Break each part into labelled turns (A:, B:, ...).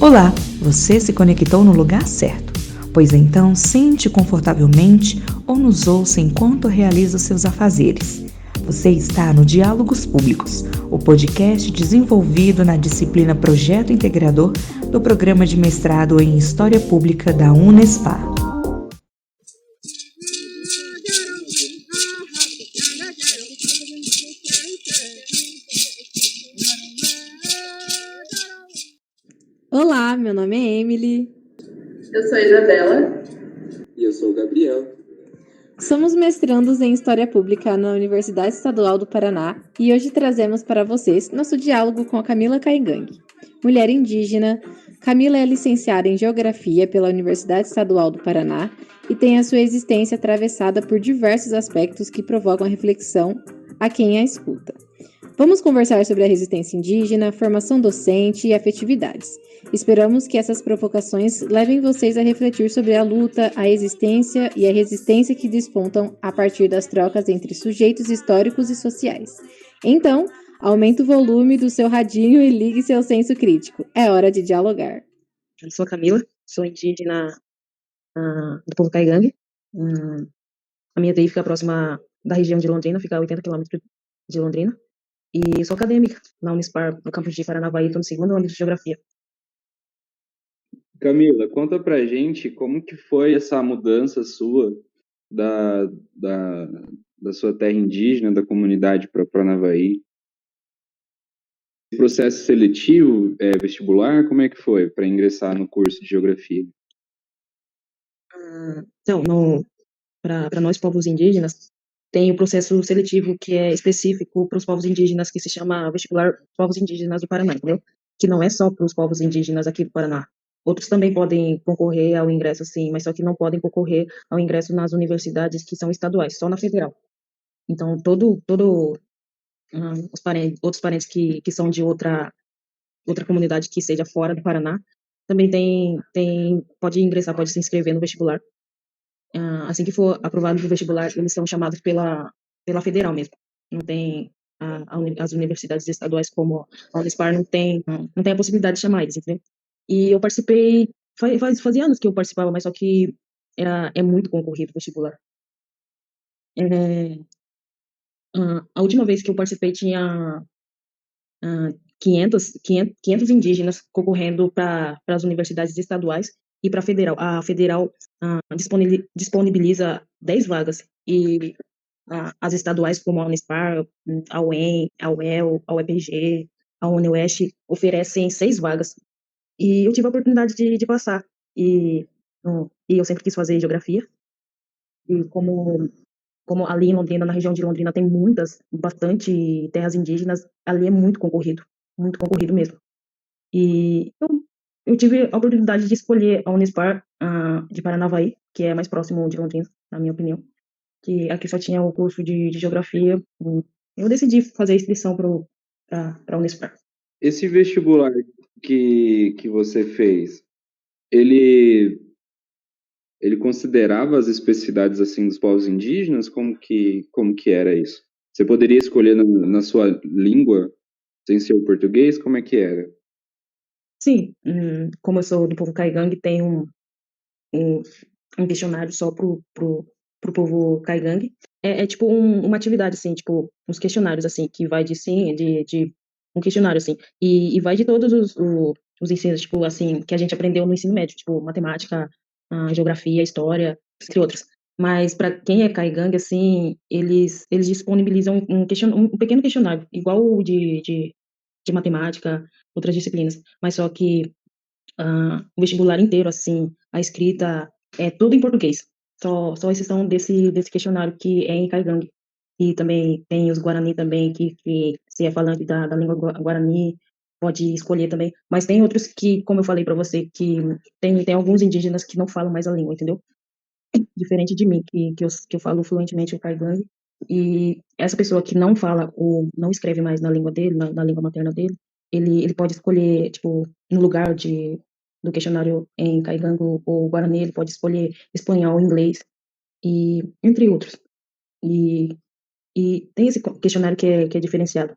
A: Olá, você se conectou no lugar certo. Pois então, sente confortavelmente ou nos ouça enquanto realiza seus afazeres. Você está no Diálogos Públicos, o podcast desenvolvido na disciplina Projeto Integrador do Programa de Mestrado em História Pública da Unespar.
B: Olá, meu nome é Emily.
C: Eu sou a Isabela.
D: E eu sou o Gabriel.
B: Somos mestrandos em História Pública na Universidade Estadual do Paraná e hoje trazemos para vocês nosso diálogo com a Camila Caingangue. Mulher indígena, Camila é licenciada em Geografia pela Universidade Estadual do Paraná e tem a sua existência atravessada por diversos aspectos que provocam a reflexão a quem a escuta. Vamos conversar sobre a resistência indígena, formação docente e afetividades. Esperamos que essas provocações levem vocês a refletir sobre a luta, a existência e a resistência que despontam a partir das trocas entre sujeitos históricos e sociais. Então, aumente o volume do seu radinho e ligue seu senso crítico. É hora de dialogar.
E: Eu sou a Camila, sou indígena do povo Caingangue. A minha TI fica próxima da região de Londrina, fica a 80 quilômetros de Londrina. E sou acadêmica na Unespar, no campus de Paranavaí, estou no segundo ano de Geografia.
D: Camila, conta pra gente como que foi essa mudança sua da, da, da sua terra indígena, da comunidade para Paranavaí. Processo seletivo, vestibular, como é que foi para ingressar no curso de Geografia?
E: Então, para nós povos indígenas, tem o processo seletivo que é específico para os povos indígenas, que se chama Vestibular Povos Indígenas do Paraná, entendeu? Que não é só para os povos indígenas aqui do Paraná. Outros também podem concorrer ao ingresso, sim, mas só que não podem concorrer ao ingresso nas universidades que são estaduais, só na federal. Então, outros parentes que são de outra comunidade que seja fora do Paraná, também pode ingressar, pode se inscrever no vestibular. Assim que for aprovado o vestibular, eles são chamados pela federal mesmo. Não tem as universidades estaduais como a Unespar não tem a possibilidade de chamar eles, entendeu? E eu participei, fazia anos que eu participava, mas só que é muito concorrido o vestibular. A última vez que eu participei tinha 500 indígenas concorrendo para as universidades estaduais e para a federal. A federal disponibiliza 10 vagas e as estaduais, como a Unespar, a UEM, a UEL, a UEPG, a UniOeste, oferecem 6 vagas. E eu tive a oportunidade de passar. E eu sempre quis fazer geografia. E como ali em Londrina, na região de Londrina, tem bastante terras indígenas, ali é muito concorrido mesmo. E eu tive a oportunidade de escolher a Unespar de Paranavaí, que é mais próximo de Londrina, na minha opinião, que aqui só tinha o curso de geografia. Eu decidi fazer a inscrição para a Unespar.
D: Esse vestibular que você fez, ele considerava as especificidades assim dos povos indígenas? Como que era isso? Você poderia escolher na sua língua, sem ser o português? Como é que era?
E: Sim, como eu sou do povo Caingangue, tem um questionário só pro povo Caingangue. É tipo uma atividade, assim, tipo, uns questionários, assim, que vai de um questionário, assim, e vai de todos os ensinos, tipo, assim, que a gente aprendeu no ensino médio, tipo, matemática, geografia, história, entre outros. Mas para quem é Caingangue, assim, eles disponibilizam um pequeno questionário, igual o de matemática, outras disciplinas, mas só que o vestibular inteiro, assim, a escrita é tudo em português. Só exceção desse questionário que é em Caingangue. E também tem os Guarani também, que se é falante da língua Guarani, pode escolher também. Mas tem outros que, como eu falei para você, que tem alguns indígenas que não falam mais a língua, entendeu? Diferente de mim, que eu falo fluentemente o Caingangue. E essa pessoa que não fala ou não escreve mais na língua dele, na língua materna dele, ele pode escolher, tipo, no lugar do questionário em Caingangue ou Guarani, ele pode escolher espanhol, inglês, e entre outros. E tem esse questionário que é diferenciado.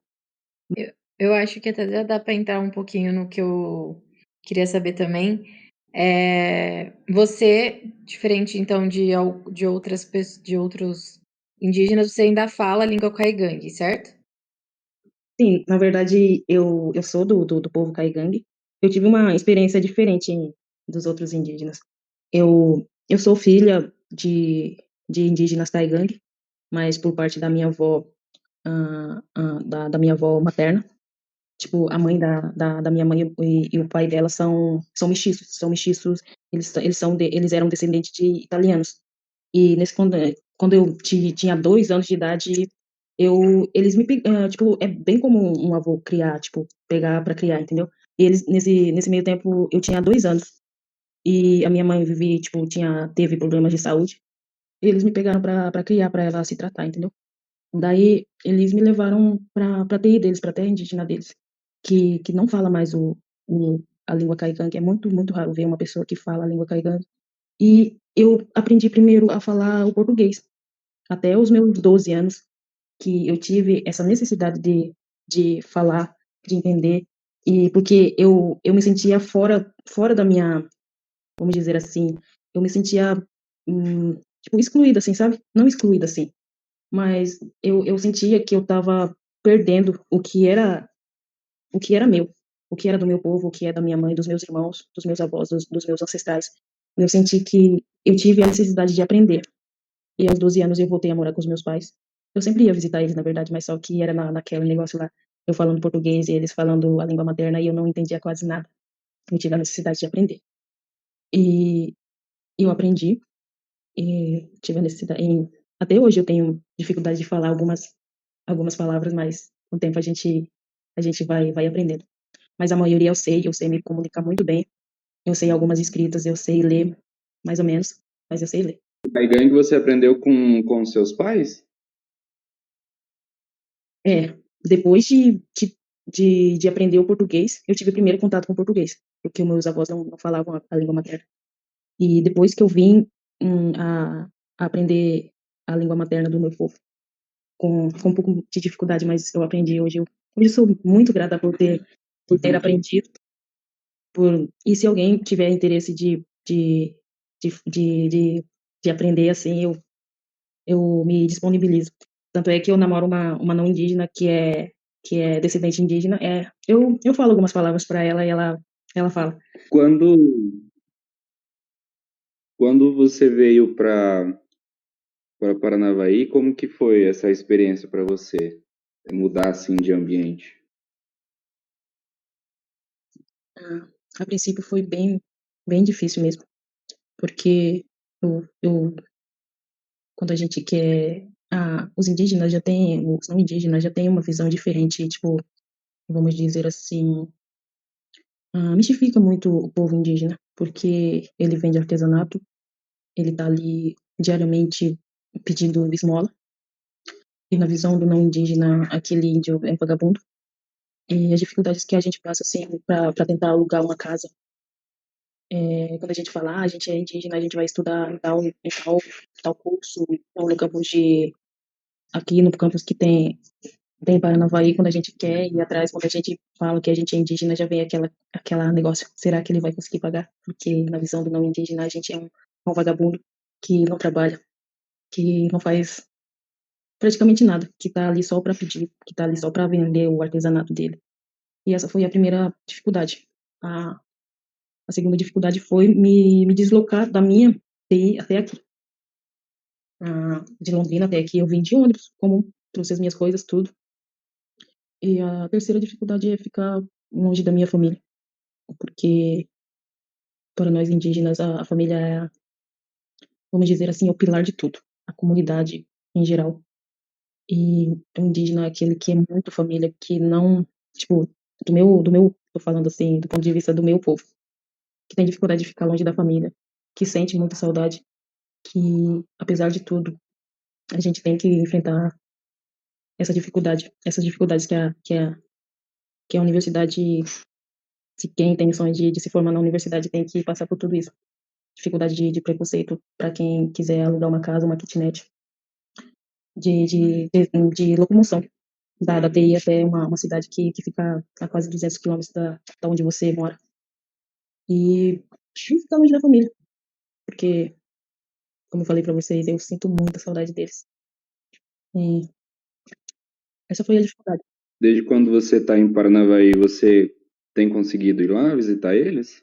B: Eu acho que até já dá para entrar um pouquinho no que eu queria saber também, você, diferente então de outros indígenas, você ainda fala a língua caigangue, certo?
E: Sim, na verdade, eu sou do povo caigangue. Eu tive uma experiência diferente dos outros indígenas. Eu sou filha de indígenas caigangue, mas por parte da minha avó, da minha avó materna. Tipo, a mãe da minha mãe e o pai dela são mestiços, eles eram descendentes de italianos. E quando eu tinha 2 anos de idade, eles tipo, é bem comum um avô criar, tipo, pegar para criar, entendeu? E eles, nesse meio tempo, eu tinha 2 anos, e a minha mãe tipo, teve problemas de saúde, e eles me pegaram para criar, para ela se tratar, entendeu? Daí eles me levaram para TI deles, para terra indígena deles, que não fala mais a língua caigangue. É muito, muito raro ver uma pessoa que fala a língua caigangue. E eu aprendi primeiro a falar o português, até os meus 12 anos, que eu tive essa necessidade de falar, de entender, e porque eu me sentia fora da minha, vamos dizer assim, eu me sentia, tipo, excluída, assim, sabe? Não excluída, assim, mas eu sentia que eu estava perdendo o que era meu, o que era do meu povo, o que é da minha mãe, dos meus irmãos, dos meus avós, dos meus ancestrais. Eu senti que eu tive a necessidade de aprender. E aos 12 anos eu voltei a morar com os meus pais. Eu sempre ia visitar eles, na verdade, mas só que era naquele negócio lá, eu falando português e eles falando a língua materna e eu não entendia quase nada. Eu tive a necessidade de aprender. E eu aprendi e tive a necessidade. Até hoje eu tenho dificuldade de falar algumas palavras, mas com o tempo a gente vai aprendendo. Mas a maioria eu sei me comunicar muito bem. Eu sei algumas escritas, eu sei ler, mais ou menos, mas eu sei ler.
D: O caigangue você aprendeu com seus pais?
E: É, depois de aprender o português, eu tive primeiro contato com o português, porque os meus avós não falavam a língua materna. E depois que eu vim a aprender a língua materna do meu povo, com um pouco de dificuldade, mas eu aprendi hoje. Hoje eu sou muito grata por ter aprendido. E se alguém tiver interesse de, de, de, de aprender assim, eu me disponibilizo. Tanto é que eu namoro uma não indígena que é descendente indígena. Eu falo algumas palavras para ela e ela fala.
D: Quando, quando você veio para Paranavaí, como que foi essa experiência para você? Mudar assim de ambiente?
E: A princípio foi bem difícil mesmo, porque eu quando a gente quer, os não indígenas já têm uma visão diferente, tipo, vamos dizer assim, mistifica muito o povo indígena, porque ele vende artesanato, ele tá ali diariamente pedindo esmola, e na visão do não indígena, aquele índio é vagabundo, e as dificuldades que a gente passa, assim, para tentar alugar uma casa. Quando a gente fala, a gente é indígena, a gente vai estudar em tal curso, então no campus aqui no campus que tem Paranavaí, quando a gente quer ir atrás, quando a gente fala que a gente é indígena, já vem aquela negócio, será que ele vai conseguir pagar? Porque na visão do não indígena, a gente é um vagabundo que não trabalha, que não faz praticamente nada, que tá ali só para pedir, que tá ali só para vender o artesanato dele. E essa foi a primeira dificuldade. A segunda dificuldade foi me deslocar da minha TI até aqui. De Londrina até aqui eu vim de ônibus, como trouxe as minhas coisas, tudo. E a terceira dificuldade é ficar longe da minha família, porque para nós indígenas a família é, vamos dizer assim, é o pilar de tudo, a comunidade em geral. E o indígena é aquele que é muito família, que não, tipo, tô falando assim, do ponto de vista do meu povo, que tem dificuldade de ficar longe da família, que sente muita saudade, que apesar de tudo, a gente tem que enfrentar essas dificuldades que a universidade, se quem tem sonho de se formar na universidade tem que passar por tudo isso. Dificuldade de preconceito para quem quiser alugar uma casa, uma kitnet, de locomoção da TI até uma cidade que fica a quase 200 quilômetros da onde você mora. e ficar longe da família, porque, como eu falei pra vocês, eu sinto muita saudade deles. E essa foi a dificuldade.
D: Desde quando você está em Paranavaí, você tem conseguido ir lá visitar eles?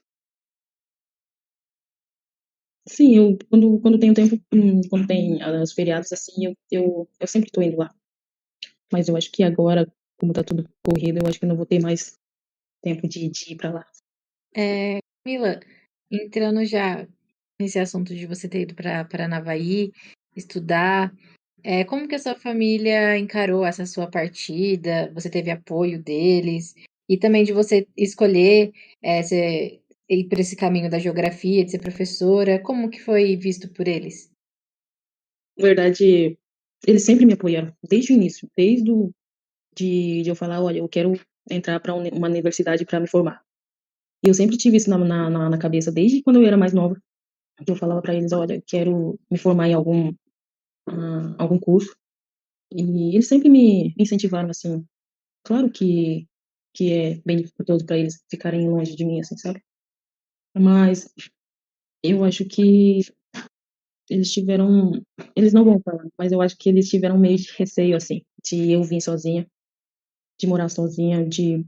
E: Sim, eu quando tenho tempo, quando tem os feriados, assim, eu sempre tô indo lá. Mas eu acho que agora, como tá tudo corrido, eu acho que eu não vou ter mais tempo de ir pra lá.
B: Camila, entrando já nesse assunto de você ter ido para Paranavaí, estudar, como que a sua família encarou essa sua partida? Você teve apoio deles? E também de você escolher ir por esse caminho da geografia, de ser professora, como que foi visto por eles?
E: Na verdade, eles sempre me apoiaram, desde o início, de eu falar: "Olha, eu quero entrar para uma universidade para me formar". E eu sempre tive isso na cabeça, desde quando eu era mais nova, que eu falava para eles: "Olha, eu quero me formar em algum curso". E eles sempre me incentivaram, assim. Claro que é bem dificultoso para eles ficarem longe de mim, assim, sabe. Mas eu acho que eles tiveram eles não vão falar, mas eu acho que eles tiveram meio de receio, assim, de eu vir sozinha, de morar sozinha, de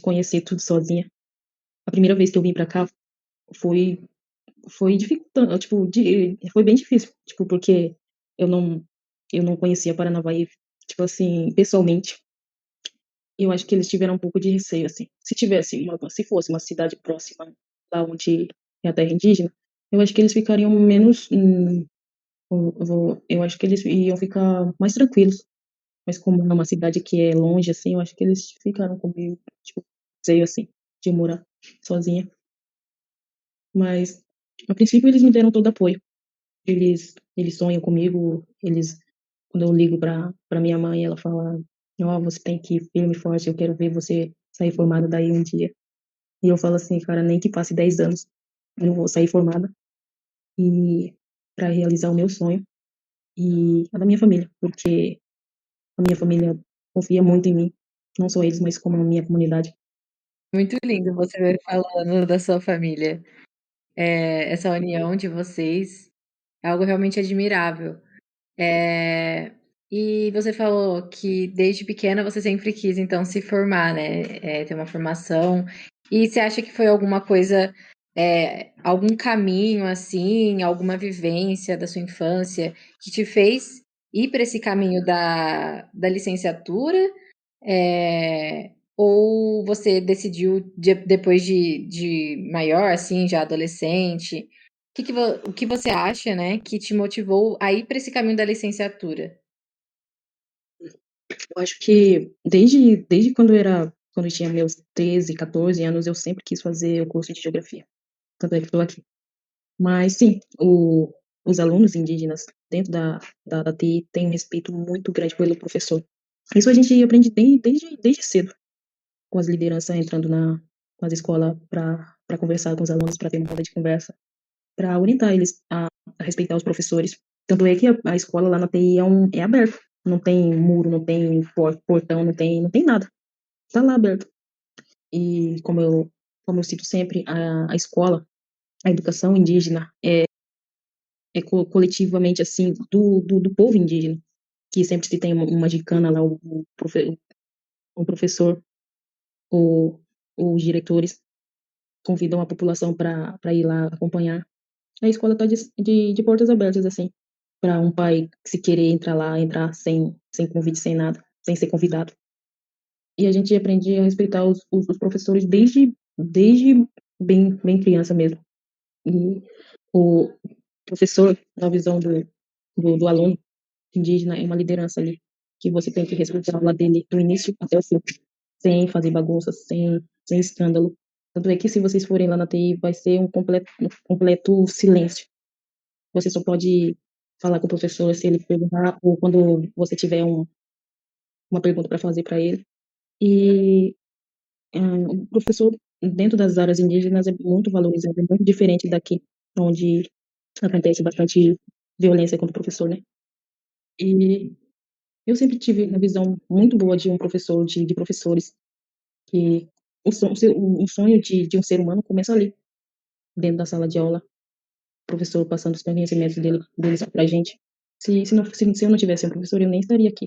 E: conhecer tudo sozinha. A primeira vez que eu vim pra cá foi foi dificultan tipo, foi bem difícil, tipo, porque eu não eu não conhecia Paranavaí, tipo assim, pessoalmente. Eu acho que eles tiveram um pouco de receio, assim. Se fosse uma cidade próxima da onde é a terra indígena, eu acho que eles ficariam menos, eu acho que eles iam ficar mais tranquilos. Mas como é uma cidade que é longe, assim, eu acho que eles ficaram com meio, tipo, receio, assim, de morar sozinha. Mas, a princípio, eles me deram todo apoio. Eles sonham comigo, quando eu ligo pra minha mãe, ela fala: "Ó, você tem que ir firme e forte, eu quero ver você sair formada daí um dia". E eu falo assim: "Cara, nem que passe 10 anos, eu vou sair formada e pra realizar o meu sonho e a da minha família", porque a minha família confia muito em mim, não só eles, mas como a minha comunidade.
B: Muito lindo você ver falando da sua família. Essa união de vocês é algo realmente admirável. Eh, e você falou que desde pequena você sempre quis então se formar, né, ter uma formação. E você acha que foi alguma coisa, algum caminho, assim, alguma vivência da sua infância que te fez ir para esse caminho da licenciatura? Ou você decidiu depois de maior, assim, já adolescente? O que você acha, né, que te motivou a ir para esse caminho da licenciatura?
E: Eu acho que desde quando eu tinha meus 13, 14 anos, eu sempre quis fazer o curso de geografia, tanto é que estou aqui. Mas sim, os alunos indígenas dentro da TI têm um respeito muito grande pelo professor. Isso a gente aprende desde cedo, com as lideranças entrando com as escolas para conversar com os alunos, para ter uma roda de conversa, para orientar eles a respeitar os professores. Tanto é que a escola lá na TI é aberta, não tem muro, não tem portão, não tem nada, está lá aberto. E como eu cito sempre, a escola, a educação indígena é coletivamente, assim, do povo indígena, que sempre se tem uma gincana lá, o professor, ou os diretores convidam a população para ir lá acompanhar. A escola está de portas abertas, assim, para um pai, se querer entrar lá, entrar sem convite, sem nada, sem ser convidado. E a gente aprende a respeitar os professores desde bem criança mesmo. E o professor, na visão do aluno indígena, é uma liderança ali, que você tem que respeitar a aula dele do início até o fim, sem fazer bagunça, sem escândalo. Tanto é que se vocês forem lá na TI, vai ser um completo silêncio. Você só pode falar com o professor se ele perguntar ou quando você tiver uma pergunta para fazer para ele. E o professor, dentro das áreas indígenas, é muito valorizado, é muito diferente daqui, onde acontece bastante violência contra o professor, né? E eu sempre tive uma visão muito boa de um professor, de professores, que o sonho de um ser humano começa ali, dentro da sala de aula, o professor passando os conhecimentos deles para a gente. Se eu não tivesse um professor, eu nem estaria aqui.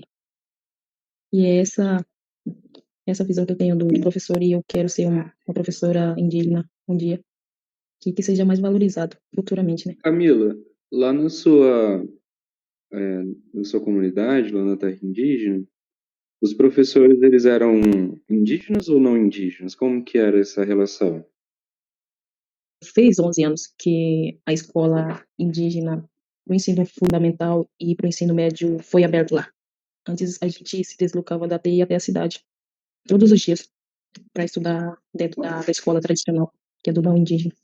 E: E é essa visão que eu tenho do professor, e eu quero ser uma professora indígena um dia, que seja mais valorizado futuramente, né?
D: Camila, lá na sua comunidade, lá na terra indígena, os professores, eles eram indígenas ou não indígenas? Como que era essa relação?
E: Fez 11 anos que a escola indígena, o ensino fundamental e para o ensino médio foi aberto lá. Antes a gente se deslocava da TI até a cidade, todos os dias, para estudar dentro da escola tradicional, que é do não indígena.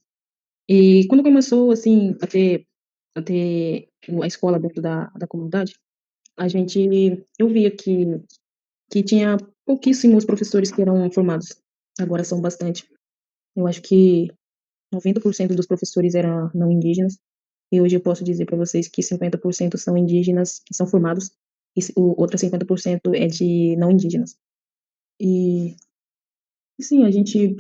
E: E quando começou, assim, a ter a escola dentro da comunidade, eu via que tinha pouquíssimos professores que eram formados. Agora são bastante. Eu acho que 90% dos professores eram não indígenas, e hoje eu posso dizer para vocês que 50% são indígenas que são formados, e o outro 50% é de não indígenas. E, sim, a gente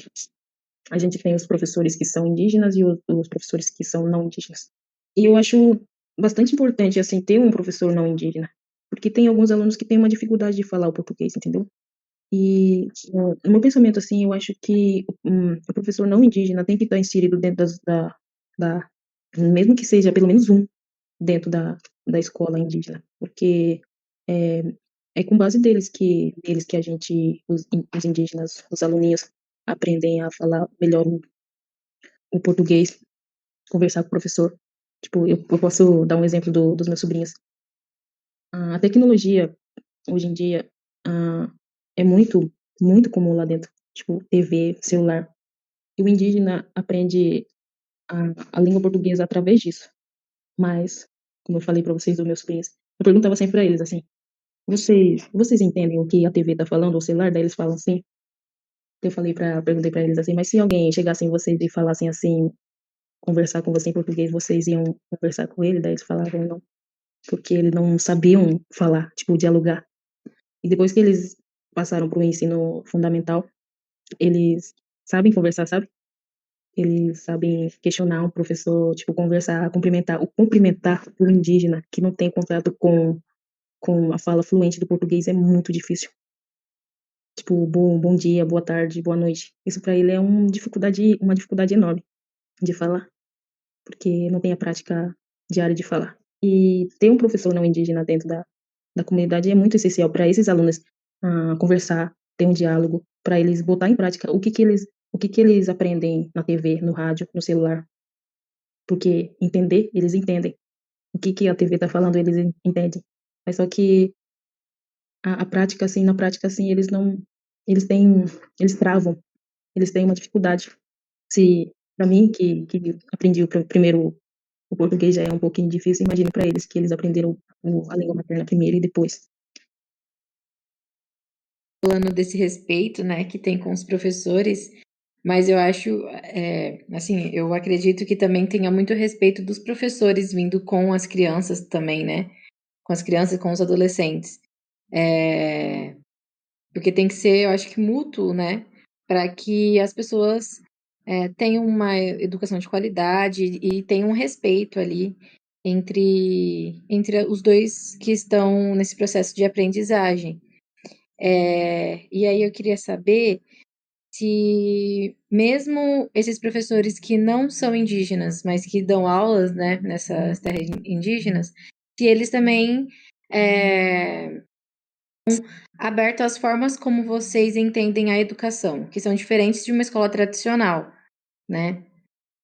E: tem os professores que são indígenas e os professores que são não indígenas. E eu acho bastante importante, assim, ter um professor não indígena, porque tem alguns alunos que têm uma dificuldade de falar o português, entendeu? E no meu pensamento, assim, eu acho que o professor não indígena tem que estar inserido dentro da mesmo que seja pelo menos um, dentro da escola indígena, porque é, é com base deles que a gente, os indígenas, os aluninhos, aprendem a falar melhor o português, conversar com o professor. Tipo, eu posso dar um exemplo dos meus sobrinhos. A tecnologia, hoje em dia, é muito, muito comum lá dentro. Tipo, TV, celular. E o indígena aprende a língua portuguesa através disso. Mas, como eu falei para vocês, dos meus sobrinhos, eu perguntava sempre para eles assim: vocês entendem o que a TV tá falando, o celular? Daí eles falam assim. Perguntei para eles assim: mas se alguém chegasse em vocês e falassem assim, conversar com você em português, vocês iam conversar com ele? Daí eles falavam não, porque eles não sabiam falar, tipo, dialogar. E depois que eles passaram para o ensino fundamental, eles sabem conversar, sabe? Eles sabem questionar um professor, tipo, conversar, cumprimentar. O cumprimentar o indígena que não tem contato com a fala fluente do português é muito difícil. Tipo, bom dia, boa tarde, boa noite. Isso para ele é uma dificuldade enorme de falar, porque não tem a prática diária de falar. E ter um professor não indígena dentro da comunidade é muito essencial para esses alunos conversar, ter um diálogo, para eles botar em prática o que que eles aprendem na TV, no rádio, no celular. Porque entender, eles entendem. O que a TV está falando, eles entendem. Mas só que a prática, assim, na prática, assim, eles não. Eles têm. Eles travam. Eles têm uma dificuldade. Se, para mim, que aprendi primeiro o português já é um pouquinho difícil, imagine para eles, que eles aprenderam a língua materna primeiro e depois.
B: Falando desse respeito, né, que tem com os professores, mas eu acho, assim, eu acredito que também tenha muito respeito dos professores vindo com as crianças também, né, com as crianças e com os adolescentes. Porque tem que ser, eu acho que mútuo, né, para que as pessoas tenham uma educação de qualidade e tenham um respeito ali entre os dois que estão nesse processo de aprendizagem. E aí eu queria saber se mesmo esses professores que não são indígenas, mas que dão aulas, né, nessas terras indígenas, se eles também abertos às formas como vocês entendem a educação, que são diferentes de uma escola tradicional, né?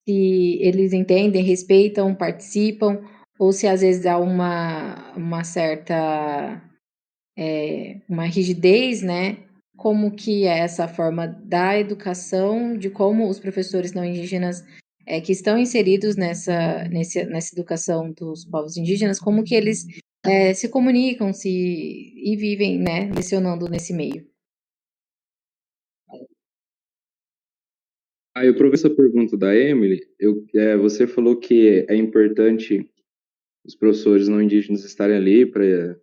B: Se eles entendem, respeitam, participam, ou se às vezes há uma certa uma rigidez, né? Como que é essa forma da educação, de como os professores não indígenas que estão inseridos nessa educação dos povos indígenas, como que eles se comunicam e vivem, né, lecionando nesse meio.
D: Aí eu aproveito essa pergunta da Emily. Você falou que é importante os professores não indígenas estarem ali para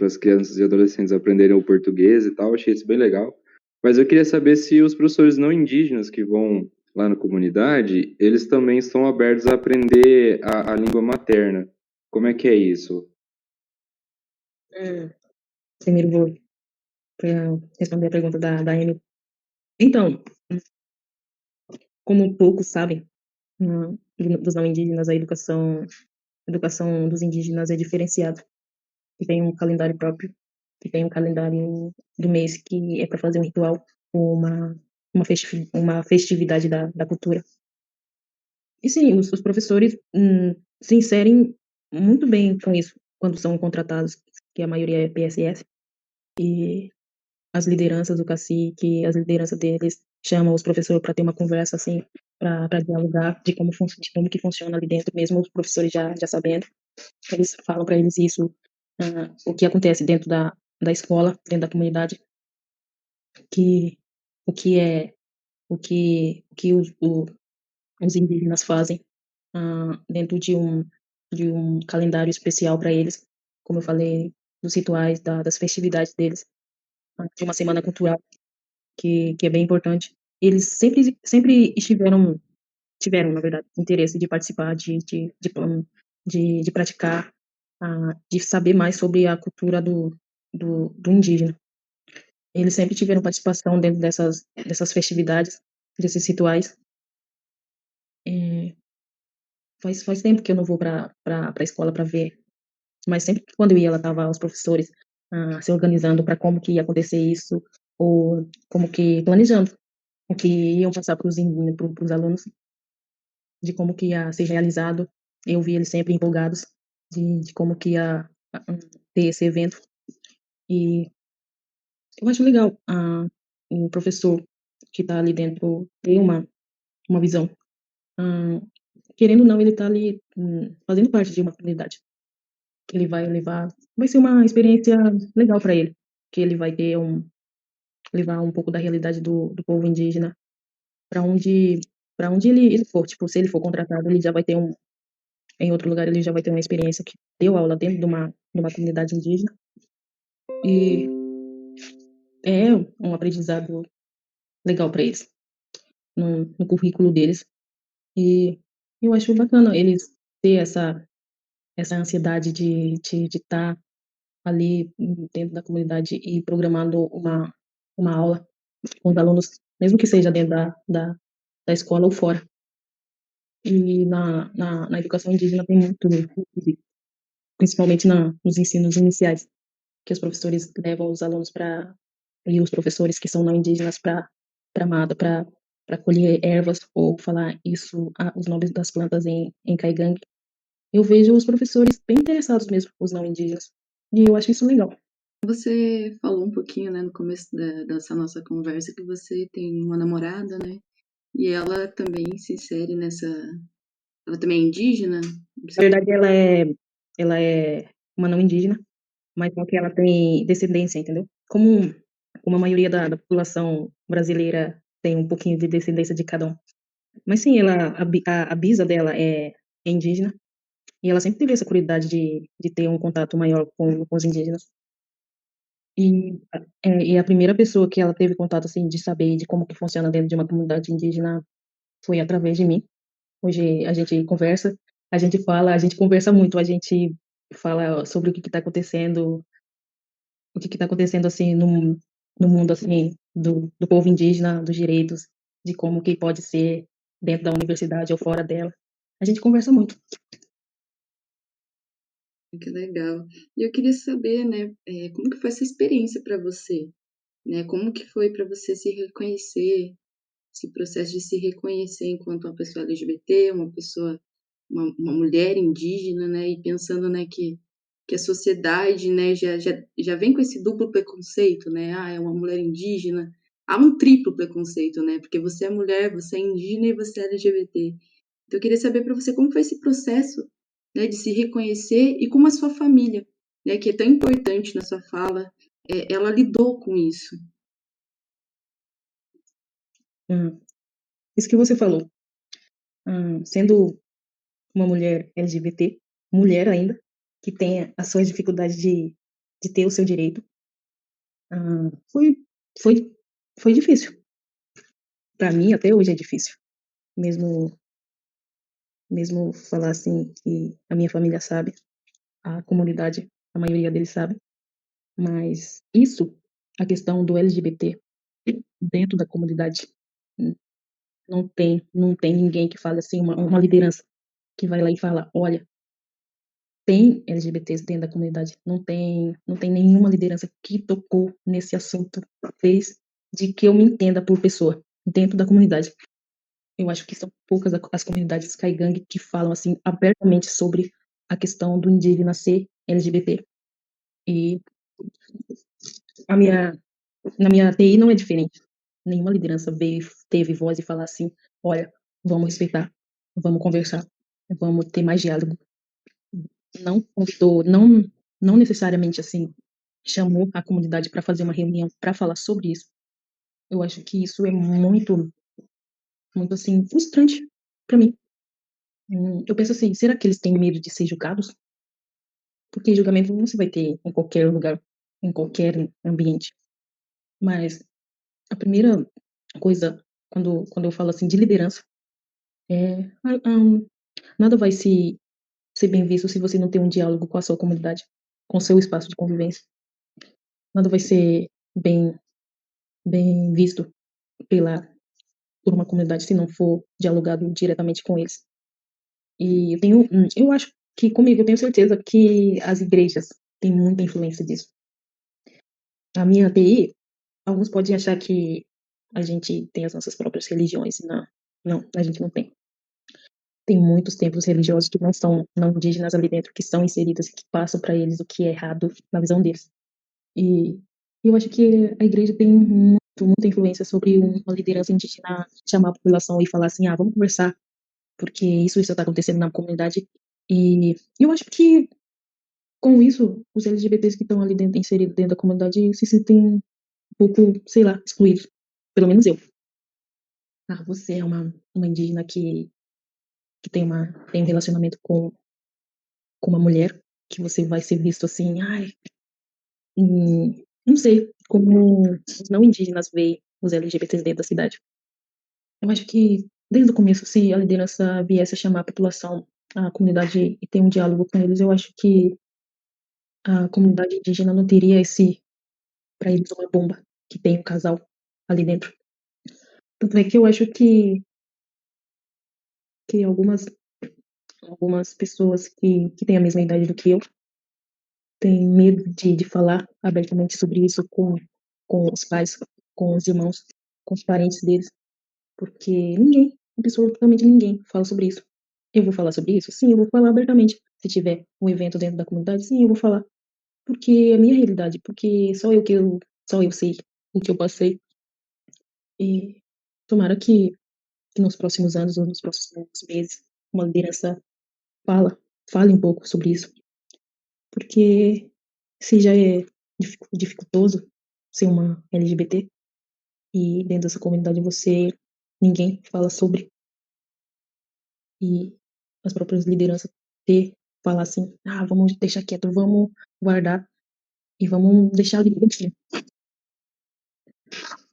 D: as crianças e adolescentes aprenderem o português e tal. Achei isso bem legal. Mas eu queria saber se os professores não indígenas que vão lá na comunidade, eles também estão abertos a aprender a língua materna. Como é que é isso?
E: Hum, Primeiro vou responder a pergunta da Amy. Então, como poucos sabem, dos não indígenas, a educação dos indígenas é diferenciada. Que tem um calendário próprio, que tem um calendário do mês que é para fazer um ritual, ou uma festividade da cultura. E sim, os professores se inserem muito bem com isso quando são contratados, que a maioria é PSS, e as lideranças, o cacique, as lideranças deles chamam os professores para ter uma conversa assim, para dialogar de como que funciona ali dentro, mesmo os professores já sabendo. Eles falam para eles isso, o que acontece dentro da escola, dentro da comunidade, que o que é o que os indígenas fazem, dentro de um calendário especial para eles, como eu falei, dos rituais, das festividades deles, de uma semana cultural que é bem importante. Eles sempre tiveram, na verdade, interesse de participar, de praticar, de saber mais sobre a cultura do indígena. Eles sempre tiveram participação dentro dessas festividades, desses rituais. Faz tempo que eu não vou para a escola para ver, mas sempre que quando eu ia, ela tava os professores, se organizando para como que ia acontecer isso, ou como que planejando o que iam passar para os alunos, de como que ia ser realizado. Eu vi eles sempre empolgados de como que ia ter esse evento. E eu acho legal o professor que está ali dentro ter uma visão. Ah, Querendo ou não, ele está ali fazendo parte de uma comunidade que ele vai levar. Vai ser uma experiência legal para ele, que ele vai levar um pouco da realidade do povo indígena para onde ele for. Tipo, se ele for contratado, ele já vai ter em outro lugar, ele já vai ter uma experiência que deu aula dentro de uma comunidade indígena. E é um aprendizado legal para eles, no currículo deles. E eu acho bacana eles ter essa ansiedade de estar ali dentro da comunidade e programando uma aula com os alunos, mesmo que seja dentro da escola ou fora. E na educação indígena tem muito, principalmente nos ensinos iniciais, que os professores levam os alunos e os professores que são não indígenas para mata, para colher ervas ou falar os nomes das plantas em caigangue. Eu vejo os professores bem interessados mesmo, os não indígenas. E eu acho isso legal.
C: Você falou um pouquinho, né, no começo dessa nossa conversa que você tem uma namorada, né? E ela também se insere nessa. Ela também é indígena?
E: Na verdade, ela é uma não indígena, mas só que ela tem descendência, entendeu? Como a maioria da população brasileira tem um pouquinho de descendência de cada um. Mas sim, a bisa dela é indígena, e ela sempre teve essa curiosidade de ter um contato maior com os indígenas. E a primeira pessoa que ela teve contato, assim, de saber de como que funciona dentro de uma comunidade indígena foi através de mim. Hoje a gente conversa, a gente fala, a gente conversa muito, a gente fala sobre o que está acontecendo assim no mundo assim do povo indígena, dos direitos, de como que pode ser dentro da universidade ou fora dela. A gente conversa muito.
C: Que legal. E eu queria saber, né, como que foi essa experiência para você, né? Como que foi para você se reconhecer, esse processo de se reconhecer enquanto uma pessoa LGBT, uma mulher indígena, né? E pensando, né, que a sociedade, né, já vem com esse duplo preconceito, né? Ah, é uma mulher indígena. Há um triplo preconceito, né? Porque você é mulher, você é indígena e você é LGBT. Então, eu queria saber para você como foi esse processo, né, de se reconhecer e como a sua família, né, que é tão importante na sua fala, ela lidou com isso.
E: Hum, Isso que você falou, sendo uma mulher LGBT, mulher ainda, que tem as suas dificuldades de ter o seu direito, foi, foi, foi difícil. Para mim, até hoje é difícil. mesmo mesmo falar assim que a minha família sabe, a comunidade, a maioria deles sabe, mas isso, a questão do LGBT dentro da comunidade, hum, não tem ninguém que fale assim, uma liderança que vai lá e fala: "Olha, tem LGBTs dentro da comunidade", não tem nenhuma liderança que tocou nesse assunto desde que eu me entenda por pessoa, dentro da comunidade. Eu acho que são poucas as comunidades caigangue que falam, assim, abertamente sobre a questão do indígena ser LGBT. E a minha na minha TI não é diferente. Nenhuma liderança teve voz e falar assim: "Olha, vamos respeitar, vamos conversar, vamos ter mais diálogo". Não convidou, não necessariamente, assim, chamou a comunidade para fazer uma reunião para falar sobre isso. Eu acho que isso é muito muito, assim, frustrante para mim. Eu penso assim: "Será que eles têm medo de ser julgados?" Porque julgamento você vai ter em qualquer lugar, em qualquer ambiente. Mas a primeira coisa, quando eu falo, assim, de liderança, é, nada vai ser bem visto se você não tem um diálogo com a sua comunidade, com o seu espaço de convivência. Nada vai ser bem visto pela por uma comunidade se não for dialogado diretamente com eles. E eu acho que comigo, eu tenho certeza que as igrejas têm muita influência disso. A minha TI, alguns podem achar que a gente tem as nossas próprias religiões. Não, não, a gente não tem. Tem muitos templos religiosos que não são não indígenas ali dentro, que são inseridos e que passam para eles o que é errado na visão deles. E eu acho que a igreja tem muita influência sobre uma liderança indígena chamar a população e falar assim: "Ah, vamos conversar, porque isso está acontecendo na comunidade". E eu acho que com isso, os LGBTs que estão ali dentro, inseridos dentro da comunidade, se sentem um pouco, sei lá, excluídos. Pelo menos eu. Ah, você é uma indígena que tem um relacionamento com uma mulher, que você vai ser visto assim, ai, não sei como os não indígenas veem os LGBTs dentro da cidade. Eu acho que desde o começo, se a liderança viesse a chamar a população, a comunidade e ter um diálogo com eles, eu acho que a comunidade indígena não teria esse, para eles, uma bomba que tem um casal ali dentro. Tanto é que eu acho que algumas pessoas que têm a mesma idade do que eu têm medo de falar abertamente sobre isso com os pais, com os irmãos, com os parentes deles, porque ninguém, absolutamente ninguém, fala sobre isso. Eu vou falar sobre isso? Sim, eu vou falar abertamente. Se tiver um evento dentro da comunidade, sim, eu vou falar. Porque é a minha realidade, porque só eu sei o que eu passei. E tomara que nos próximos anos ou nos próximos meses uma liderança fale um pouco sobre isso, porque se já é dificultoso ser uma LGBT e dentro dessa comunidade ninguém fala sobre, e as próprias lideranças falar assim: "Ah, vamos deixar quieto, vamos guardar e vamos deixar ali quietinho".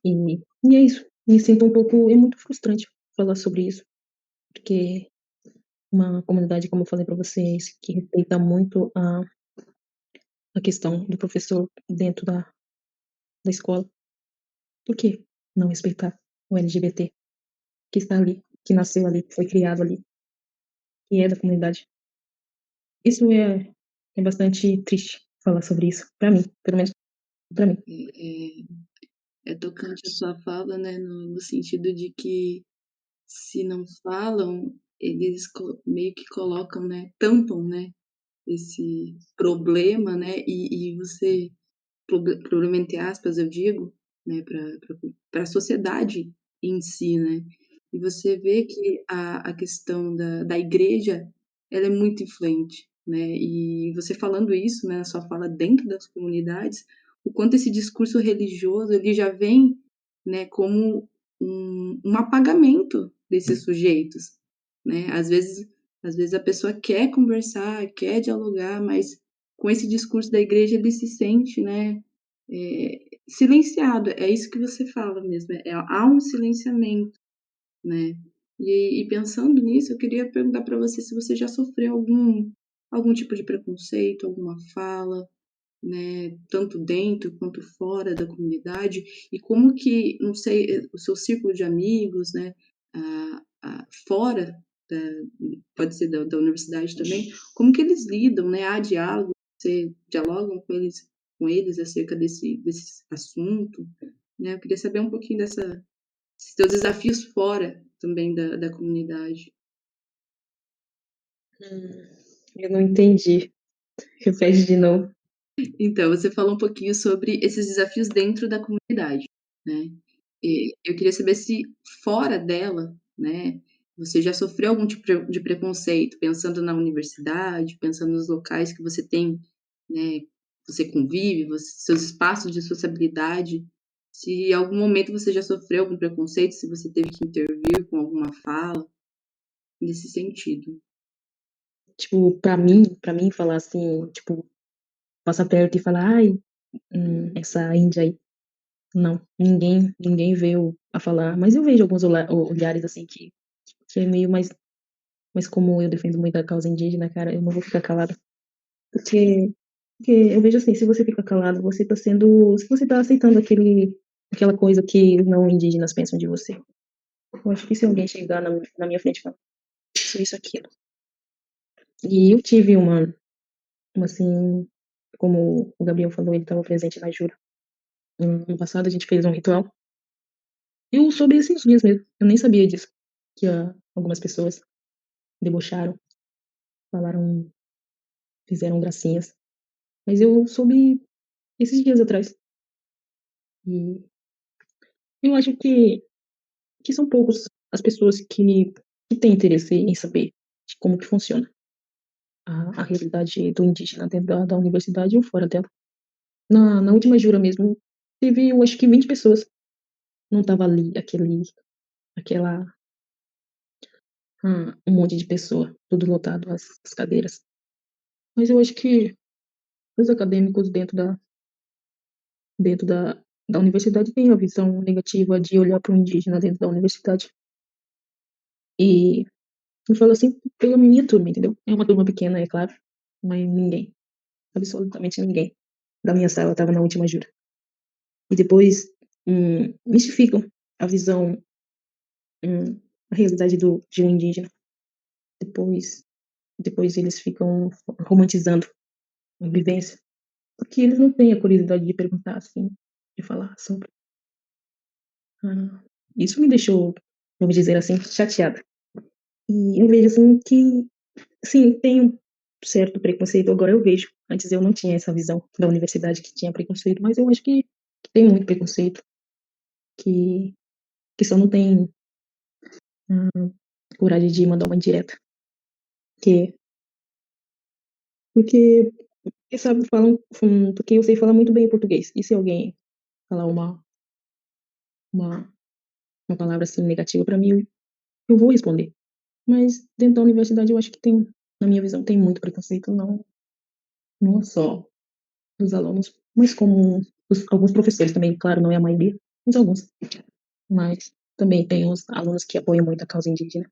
E: E é isso, me sinto é muito frustrante falar sobre isso, porque uma comunidade, como eu falei para vocês, que respeita muito a questão do professor dentro da escola. Por que não respeitar o LGBT que está ali, que nasceu ali, que foi criado ali, que é da comunidade? Isso é bastante triste falar sobre isso, para mim, pelo menos para mim.
C: É tocante a sua fala, né, no sentido de que se não falam, eles meio que colocam, né, tampam, né, esse problema, né, e você, problema entre aspas, eu digo, né, para a sociedade em si, né. E você vê que a questão da igreja, ela é muito influente, né, e você falando isso, né, na sua fala dentro das comunidades, o quanto esse discurso religioso, ele já vem, né, como um apagamento desses sujeitos, né. Às vezes a pessoa quer conversar, quer dialogar, mas com esse discurso da igreja ele se sente, né, silenciado. É isso que você fala mesmo, há um silenciamento, né. E pensando nisso, eu queria perguntar para você se você já sofreu algum tipo de preconceito, alguma fala, né, tanto dentro quanto fora da comunidade, e como que, não sei, o seu círculo de amigos, né, fora da, pode ser da universidade também, como que eles lidam, né? Há diálogo, você dialogam com eles acerca desse assunto, né? Eu queria saber um pouquinho desses seus desafios fora também da comunidade.
E: Eu não entendi. Repete de novo.
C: Então, você falou um pouquinho sobre esses desafios dentro da comunidade, né? E eu queria saber se fora dela, né, você já sofreu algum tipo de preconceito, pensando na universidade, pensando nos locais que você tem, né, você convive, seus espaços de sociabilidade. Se em algum momento você já sofreu algum preconceito, se você teve que intervir com alguma fala, nesse sentido.
E: Tipo, pra mim falar assim, tipo, passar perto e falar, ai, essa índia aí. Não, ninguém veio a falar. Mas eu vejo alguns olhares assim que é meio mais. Mas como eu defendo muito a causa indígena, cara, eu não vou ficar calada. Porque, porque eu vejo assim, se você fica calado, você tá sendo. Se você tá aceitando aquela coisa que os não indígenas pensam de você. Eu acho que se alguém chegar na minha frente e falar isso, aquilo. E eu tive uma assim, como o Gabriel falou, ele estava presente na Jura. No passado a gente fez um ritual. Eu soube esses dias mesmo. Eu nem sabia disso. Que algumas pessoas debocharam, falaram, fizeram gracinhas. Mas eu soube esses dias atrás. E eu acho que são poucos as pessoas que têm interesse em saber de como que funciona a realidade do indígena dentro da universidade ou fora dela. Na última jura mesmo, teve, eu acho que 20 pessoas. Não tava ali aquela, um monte de pessoa, tudo lotado, as cadeiras. Mas eu acho que os acadêmicos dentro da universidade têm a visão negativa de olhar para o indígena dentro da universidade. E eu falo assim pela minha turma, entendeu? É uma turma pequena, é claro, mas ninguém, absolutamente ninguém da minha sala estava na última jura. E depois mistificam a visão, a realidade de um indígena. Depois, depois eles ficam romantizando a vivência, porque eles não têm a curiosidade de perguntar assim, de falar sobre. Isso me deixou, vamos dizer assim, chateada. E eu vejo assim que, sim, tem um certo preconceito, agora eu vejo. Antes eu não tinha essa visão da universidade que tinha preconceito, mas eu acho que tem muito preconceito, que só não tem coragem de mandar uma indireta. Que, porque sabe, falam, porque eu sei falar muito bem português. E se alguém falar uma, uma palavra assim negativa para mim, eu vou responder. Mas dentro da universidade eu acho que tem, na minha visão, tem muito preconceito, não só dos alunos, mas como alguns professores também, claro, não é a maioria, mas alguns. Mas também tem os alunos que apoiam muito a causa indígena,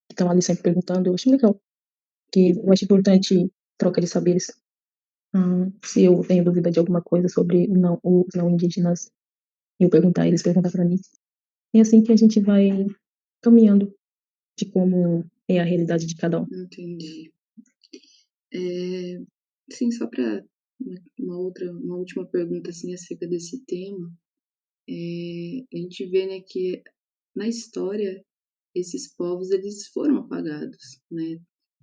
E: que estão ali sempre perguntando, eu acho legal, que eu acho importante troca de saberes. Se eu tenho dúvida de alguma coisa sobre os não indígenas, eu perguntar, eles perguntar para mim. É assim que a gente vai caminhando de como é a realidade de cada um.
C: Entendi. Sim, só para uma última pergunta assim acerca desse tema, a gente vê, né, que na história esses povos eles foram apagados, né?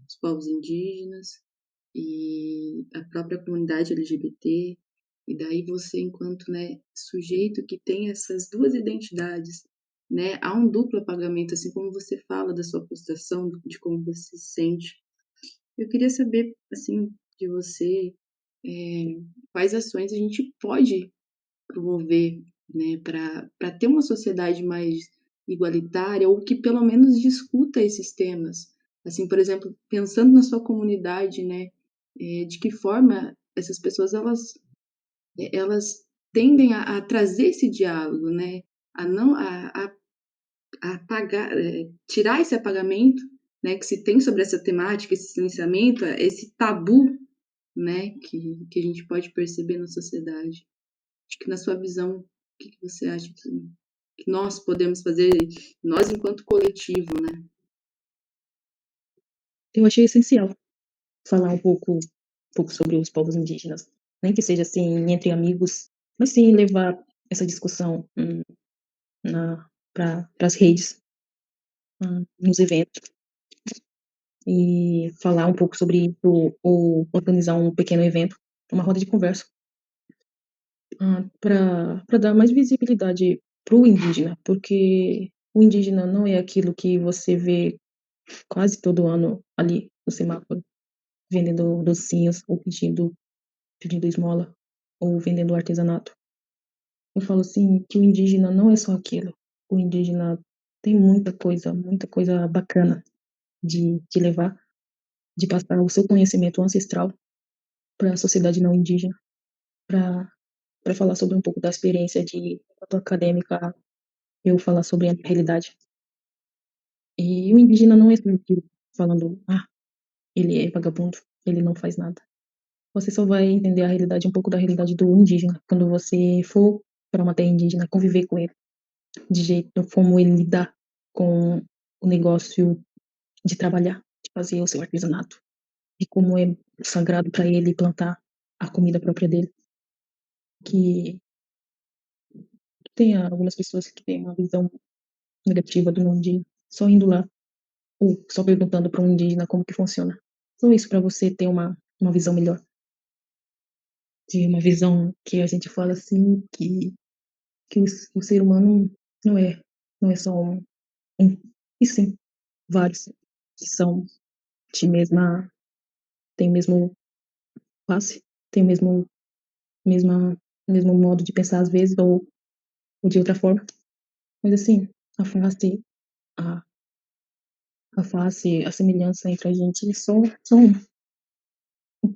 C: Os povos indígenas e a própria comunidade LGBT. E daí você, enquanto, né, sujeito que tem essas duas identidades, né, há um duplo apagamento, assim como você fala da sua frustração, de como você se sente. Eu queria saber, assim, de você, quais ações a gente pode promover, né, para ter uma sociedade mais igualitária ou que pelo menos discuta esses temas. Assim, por exemplo, pensando na sua comunidade, né, de que forma essas pessoas elas tendem a trazer esse diálogo, né, a não a apagar, tirar esse apagamento, né, que se tem sobre essa temática, esse silenciamento, esse tabu, né, que a gente pode perceber na sociedade. Acho que na sua visão, o que você acha que nós podemos fazer, nós enquanto coletivo, né?
E: Eu achei essencial falar um pouco sobre os povos indígenas, nem que seja assim entre amigos, mas sim levar essa discussão para as redes, nos eventos, e falar um pouco sobre isso, ou organizar um pequeno evento, uma roda de conversa, para dar mais visibilidade para o indígena, porque o indígena não é aquilo que você vê quase todo ano ali no semáforo, vendendo docinhos ou pedindo esmola ou vendendo artesanato. Eu falo assim que o indígena não é só aquilo. O indígena tem muita coisa bacana de levar, de passar o seu conhecimento ancestral para a sociedade não indígena, para falar sobre um pouco da experiência de tanto acadêmica, eu falar sobre a realidade. E o indígena não é só aquilo, falando, ele é vagabundo, ele não faz nada. Você só vai entender a realidade, um pouco da realidade do indígena, quando você for para uma terra indígena, conviver com ele, de jeito como ele lidar com o negócio de trabalhar, de fazer o seu artesanato, e como é sagrado para ele plantar a comida própria dele. Que tem algumas pessoas que têm uma visão negativa do indígena, só indo lá, ou só perguntando para um indígena como que funciona. Só isso para você ter uma visão melhor, de uma visão que a gente fala assim, que o ser humano não é, não é só um, e sim, vários, que são de mesma, tem o mesmo classe, tem o mesmo modo de pensar às vezes, ou de outra forma. Mas assim, a, a semelhança entre a gente são um. O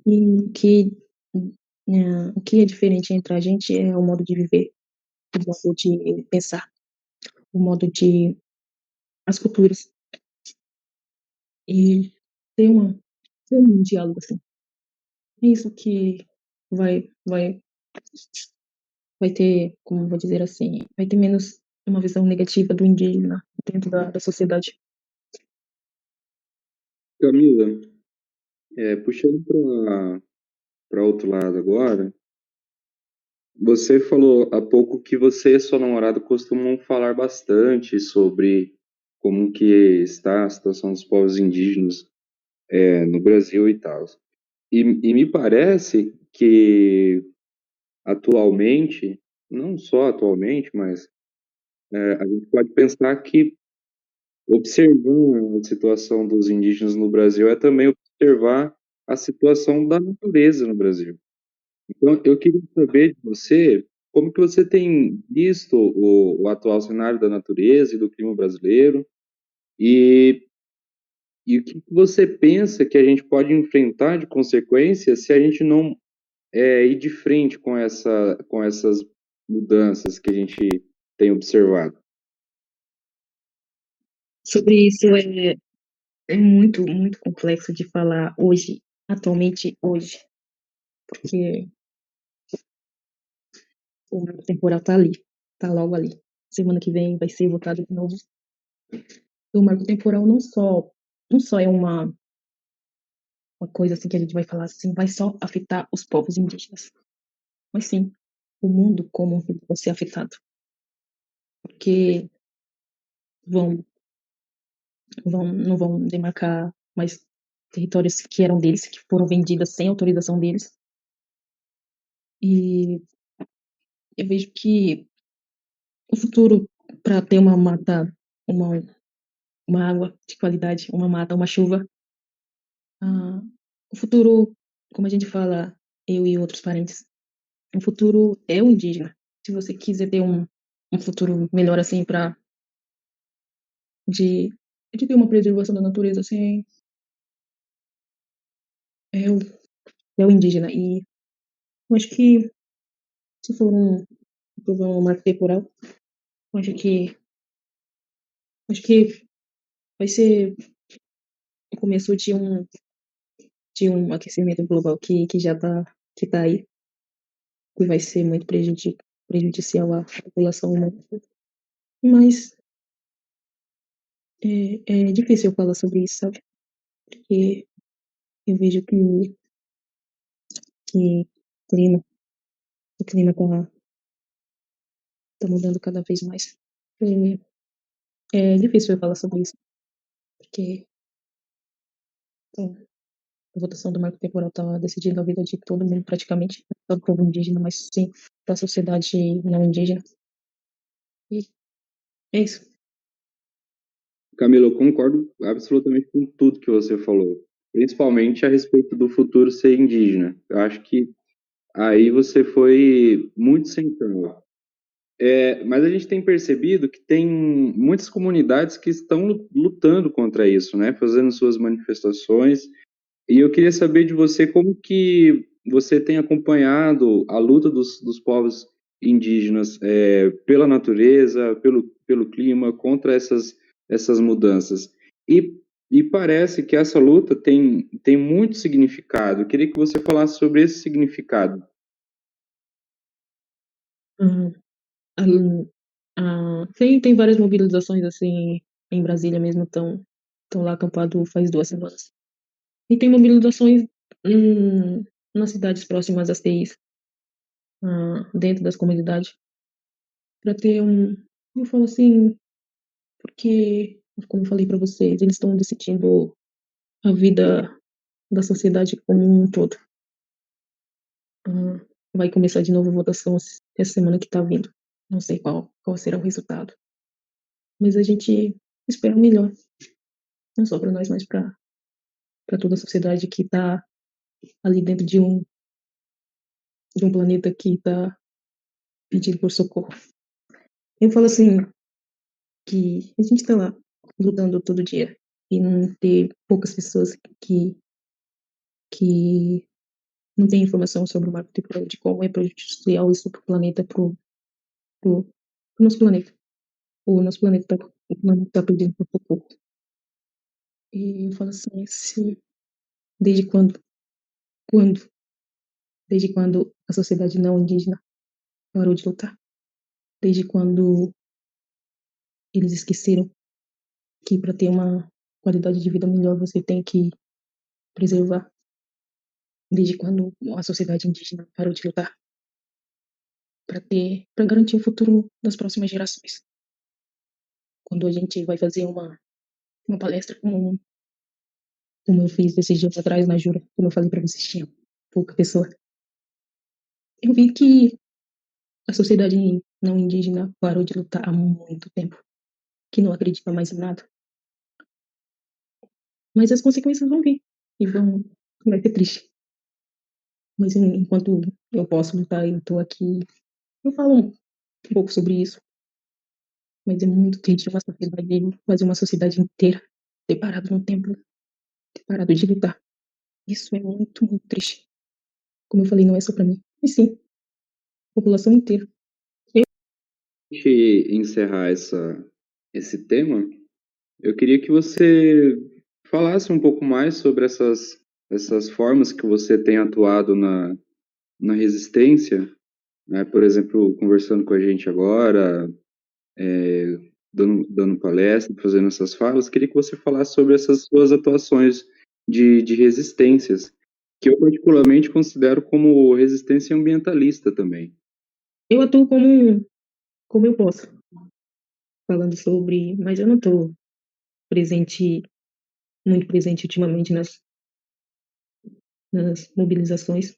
E: que é diferente entre a gente é o modo de viver, o modo de pensar, o modo de as culturas, e ter ter um diálogo assim. É isso que vai vai vai ter, como vou dizer assim, vai ter menos uma visão negativa do indígena dentro da sociedade.
D: Camila, puxando para outro lado agora, você falou há pouco que você e sua namorada costumam falar bastante sobre como que está a situação dos povos indígenas no Brasil e tal. E me parece que atualmente, não só atualmente, mas a gente pode pensar que observando a situação dos indígenas no Brasil é também observar a situação da natureza no Brasil. Então, eu queria saber de você como que você tem visto o atual cenário da natureza e do clima brasileiro e, e o que que você pensa que a gente pode enfrentar de consequências se a gente não ir de frente com essas mudanças que a gente tem observado.
E: Sobre isso é muito complexo de falar hoje, atualmente hoje, porque o marco temporal tá ali, tá logo ali. Semana que vem vai ser votado de novo. E o marco temporal não só é uma coisa assim que a gente vai falar assim, vai só afetar os povos indígenas, mas sim o mundo como um todo vai ser afetado, porque vão, não vão demarcar mais territórios que eram deles, que foram vendidas sem autorização deles. E eu vejo que o futuro para ter uma mata, uma, uma água de qualidade, uma mata, uma chuva, ah, o futuro, como a gente fala, eu e outros parentes, o futuro é o indígena. Se você quiser ter um futuro melhor assim de, de ter uma preservação da natureza assim, é o, é o indígena. E eu acho que se for um problema marco temporal, eu acho que Acho que vai ser o começo de um aquecimento global que já que tá aí, que vai ser muito prejudicial à população humana. Mas é difícil eu falar sobre isso, sabe? Porque eu vejo que clima, o clima tá mudando cada vez mais. É difícil eu falar sobre isso, porque então, a votação do marco temporal tá decidindo a vida de todo mundo, praticamente, não só do povo indígena, mas sim da sociedade não indígena. E é isso.
D: Camilo, eu concordo absolutamente com tudo que você falou, principalmente a respeito do futuro ser indígena. Eu acho que aí você foi muito central. Mas a gente tem percebido que tem muitas comunidades que estão lutando contra isso, né? Fazendo suas manifestações. E eu queria saber de você como que você tem acompanhado a luta dos povos indígenas pela natureza, pelo clima, contra essas mudanças. E, e parece que essa luta tem muito significado. Eu queria que você falasse sobre esse significado.
E: Uhum. Tem várias mobilizações assim em Brasília mesmo, estão lá acampado faz 2 semanas. E tem mobilizações nas cidades próximas às TIs, dentro das comunidades, para ter eu falo assim, porque, como eu falei para vocês, eles estão decidindo a vida da sociedade como um todo. Ah, vai começar de novo a votação essa semana que está vindo. Não sei qual será o resultado. Mas a gente espera o melhor, não só para nós, mas para toda a sociedade que está ali dentro de um planeta que está pedindo por socorro. Eu falo assim, que a gente está lá lutando todo dia e não ter poucas pessoas que não têm informação sobre o marco temporal, de como é prejudicial isso para o planeta, pro nosso planeta. O nosso planeta tá pedindo por socorro. E eu falo assim, desde quando, desde quando a sociedade não indígena parou de lutar? Desde quando eles esqueceram que para ter uma qualidade de vida melhor você tem que preservar? Desde quando a sociedade indígena parou de lutar para garantir o futuro das próximas gerações? Quando a gente vai fazer uma palestra como eu fiz esses dias atrás na Jura, como eu falei para vocês, tinha pouca pessoa. Eu vi que a sociedade não indígena parou de lutar há muito tempo, que não acredita mais em nada. Mas as consequências vão vir e vai ser triste. Mas enquanto eu posso lutar, eu tô aqui, eu falo um pouco sobre isso. Mas é muito triste uma sociedade, fazer uma sociedade inteira ter parado no tempo, ter parado de lutar. Isso é muito, muito triste. Como eu falei, não é só para mim, mas sim, a população inteira.
D: De encerrar esse tema, eu queria que você falasse um pouco mais sobre essas formas que você tem atuado na resistência, né? Por exemplo, conversando com a gente agora, dando palestra, fazendo essas falas. Queria que você falasse sobre essas suas atuações de resistências, que eu particularmente considero como resistência ambientalista também.
E: Eu atuo como eu posso, falando sobre, mas eu não estou presente, muito presente ultimamente nas mobilizações.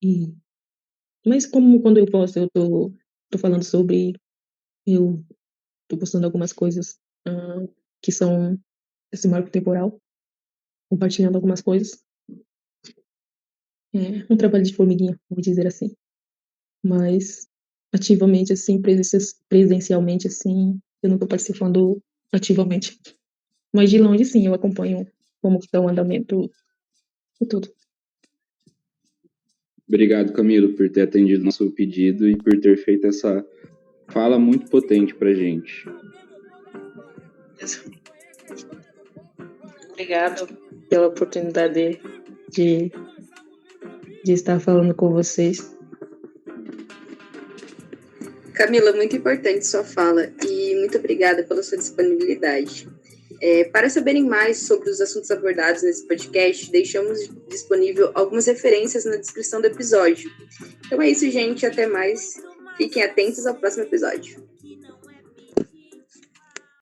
E: E, mas como quando eu posso, tô falando sobre, eu tô postando algumas coisas que são esse marco temporal, compartilhando algumas coisas. É um trabalho de formiguinha, vou dizer assim. Mas ativamente, assim, presencialmente, assim, eu não tô participando ativamente. Mas de longe, sim, eu acompanho como que tá o andamento e tudo.
D: Obrigado, Camilo, por ter atendido nosso pedido e por ter feito essa fala muito potente para a gente.
E: Obrigado pela oportunidade de estar falando com vocês.
C: Camila, muito importante sua fala e muito obrigada pela sua disponibilidade. Para saberem mais sobre os assuntos abordados nesse podcast, deixamos disponível algumas referências na descrição do episódio. Então é isso, gente. Até mais. Fiquem atentos ao próximo episódio.